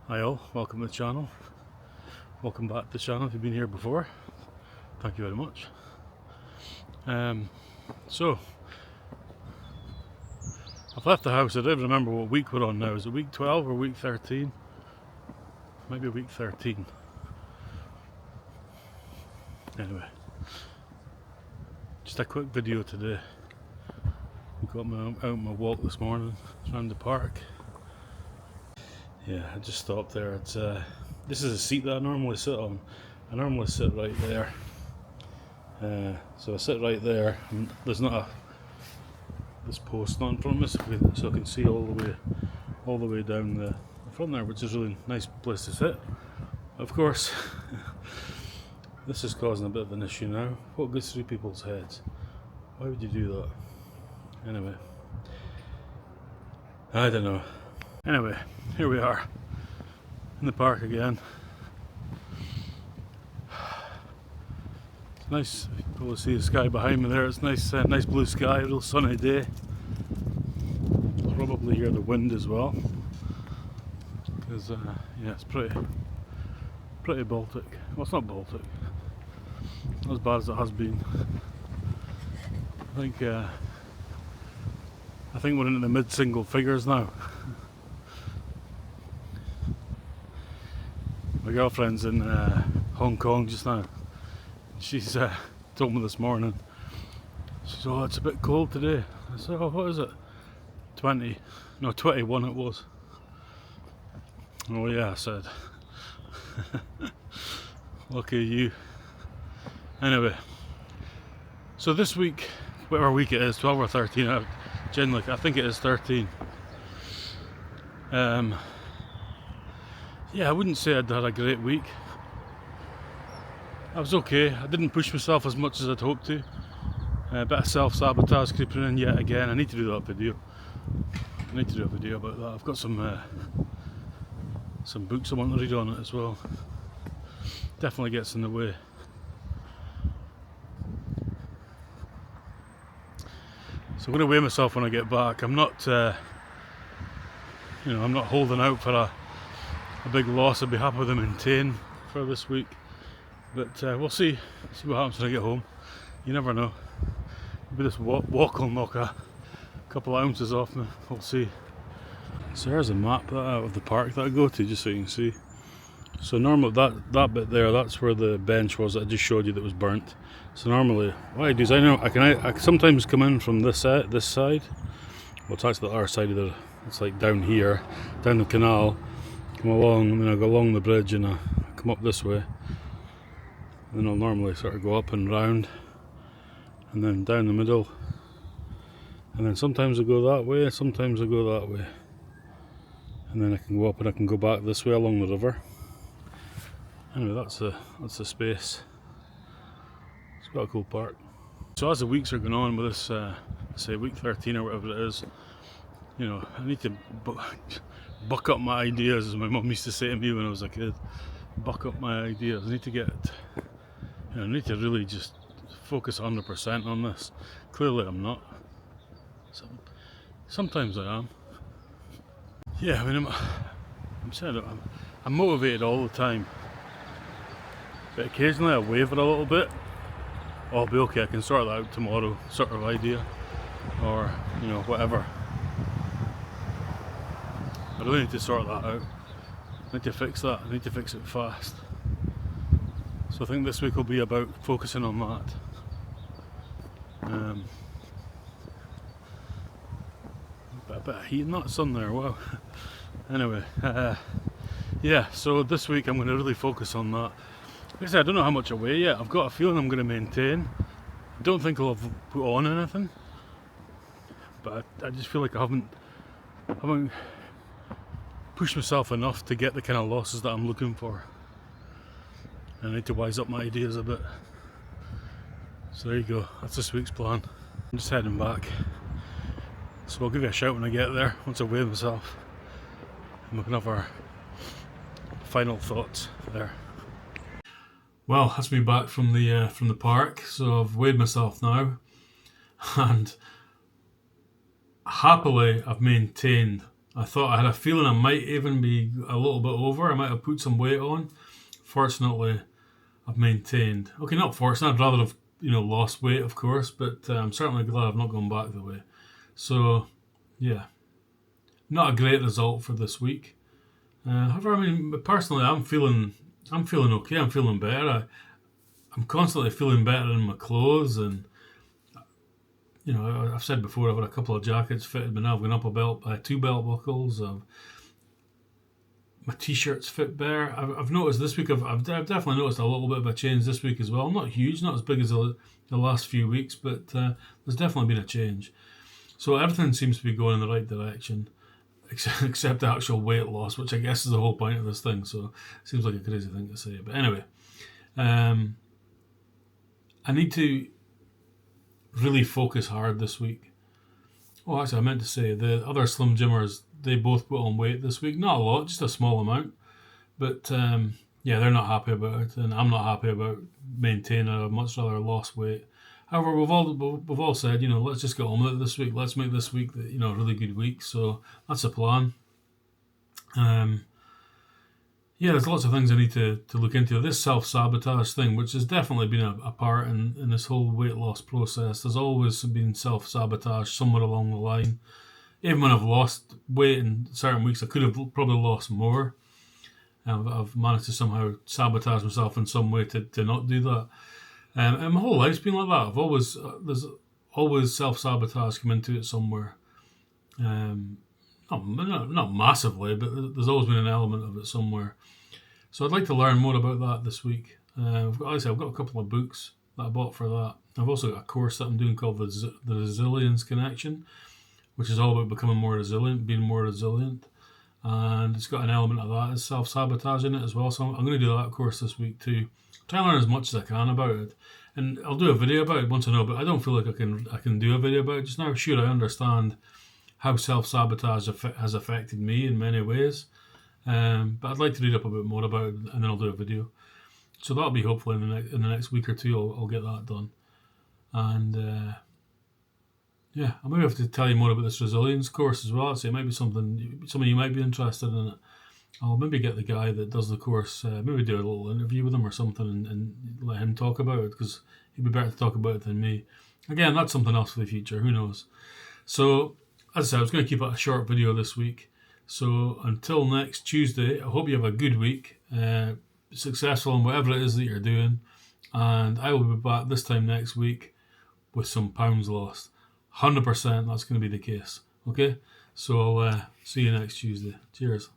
Hi all, welcome to the channel. Welcome back to the channel if you've been here before. Thank you very much. So, I've left the house. I don't remember what week we're on now. Is it week 12 or week 13? Maybe week 13. Anyway, just a quick video today. Got out on my walk this morning around the park. Yeah, I just stopped there. It's this is a seat that I normally sit on. I normally sit right there. So I sit right there, and there's not this post not in front of me, so I can see all the way down the front there, which is a really nice place to sit. Of course, this is causing a bit of an issue now. What goes through people's heads? Why would you do that? Anyway, I don't know. Anyway, here we are in the park again. It's nice. You can probably see the sky behind me there. It's nice, nice blue sky, real sunny day. Probably hear the wind as well, because yeah, it's pretty Baltic. Well, it's not Baltic. Not as bad as it has been. I think we're into the mid-single figures now. My girlfriend's in Hong Kong just now. She's told me this morning. She said, "Oh, it's a bit cold today." I said, "Oh, what is it? 20? No, 21 it was." "Oh yeah," I said. Lucky you. Anyway, so this week, whatever week it is, 12 or 13, generally I think it is 13. Yeah, I wouldn't say I'd had a great week. I was okay. I didn't push myself as much as I'd hoped to. A bit of self-sabotage creeping in yet again. I need to do that video. I need to do a video about that. I've got some books I want to read on it as well. Definitely gets in the way. So I'm going to weigh myself when I get back. I'm not, I'm not holding out for a big loss. I'd be happy to maintain for this week, but we'll see what happens when I get home. You never know. Maybe this walk will knock a couple of ounces off me. We'll see. So there's a map of the park that I go to, just so you can see. So normally that bit there, that's where the bench was that I just showed you that was burnt. So normally what I do is I can sometimes come in from this side. Well, it's actually the other side of the. It's like down here, down the canal. Come along, and then I go along the bridge and I come up this way. And then I'll normally sort of go up and round, and then down the middle. And then sometimes I go that way, sometimes I go that way. And then I can go up and I can go back this way along the river. Anyway, that's the space. It's quite a cool park. So as the weeks are going on with this, say week 13 or whatever it is, I need to buck up my ideas, as my mum used to say to me when I was a kid. Buck up my ideas. I need to really just focus 100% on this. Clearly I'm not. Sometimes I am. Yeah, I mean, I'm motivated all the time. But occasionally I waver a little bit. I'll be okay, I can sort that out tomorrow, sort of idea. Or, whatever. I really need to sort that out. I need to fix that. I need to fix it fast. So I think this week will be about focusing on that. A bit of heat in that sun there, wow. Anyway, yeah, so this week I'm going to really focus on that. Like I said, I don't know how much I weigh yet. I've got a feeling I'm going to maintain. I don't think I'll have put on anything. But I just feel like I haven't pushed myself enough to get the kind of losses that I'm looking for. I need to wise up my ideas a bit. So there you go, that's this week's plan. I'm just heading back. So I'll give you a shout when I get there, once I've weighed myself. And we can have our final thoughts there. Well, that's me back from the park. So I've weighed myself now, and happily I've maintained I thought I had a feeling I might even be a little bit over. I might have put some weight on. Fortunately, I've maintained. Okay, not fortunate. I'd rather have lost weight, of course, but I'm certainly glad I've not gone back the way. So, yeah, not a great result for this week. However, I mean, personally, I'm feeling okay. I'm feeling better. I'm constantly feeling better in my clothes, and I've said before I've had a couple of jackets fitted, but now I've gone up a belt by 2 belt buckles. My t-shirts fit better. I've noticed this week. I've definitely noticed a little bit of a change this week as well. Not huge, not as big as the last few weeks, but there's definitely been a change. So everything seems to be going in the right direction, except the actual weight loss, which I guess is the whole point of this thing. So it seems like a crazy thing to say, but anyway, I need to really focus hard this week. Oh, actually, I meant to say the other Slim Jimmers, they both put on weight this week. Not a lot, just a small amount. But yeah, they're not happy about it, and I'm not happy about maintaining. I'd much rather lost weight. However, we've all said, let's just get on with it this week. Let's make this week, a really good week. So that's the plan. Yeah, there's lots of things I need to look into. This self-sabotage thing, which has definitely been a part in this whole weight loss process. There's always been self-sabotage somewhere along the line. Even when I've lost weight in certain weeks, I could have probably lost more. I've managed to somehow sabotage myself in some way to not do that. And my whole life's been like that. There's always self-sabotage come into it somewhere. Not massively, but there's always been an element of it somewhere. So I'd like to learn more about that this week. I've got a couple of books that I bought for that. I've also got a course that I'm doing called the Resilience Connection, which is all about becoming more resilient, being more resilient. And it's got an element of that as self-sabotage in it as well. So I'm going to do that course this week too. Try and learn as much as I can about it. And I'll do a video about it once I know, but I don't feel like I can do a video about it just now. Sure, I understand how self-sabotage has affected me in many ways. But I'd like to read up a bit more about it, and then I'll do a video. So that'll be hopefully in the next week or two. I'll get that done. And yeah, I maybe have to tell you more about this resilience course as well. So it might be something some of you might be interested in it. I'll maybe get the guy that does the course, maybe do a little interview with him or something, and let him talk about it, because he'd be better to talk about it than me. Again, that's something else for the future. Who knows? So as I said, I was going to keep it a short video this week. So until next Tuesday, I hope you have a good week, successful in whatever it is that you're doing, and I will be back this time next week with some pounds lost. 100% that's going to be the case. Okay? So I'll see you next Tuesday. Cheers.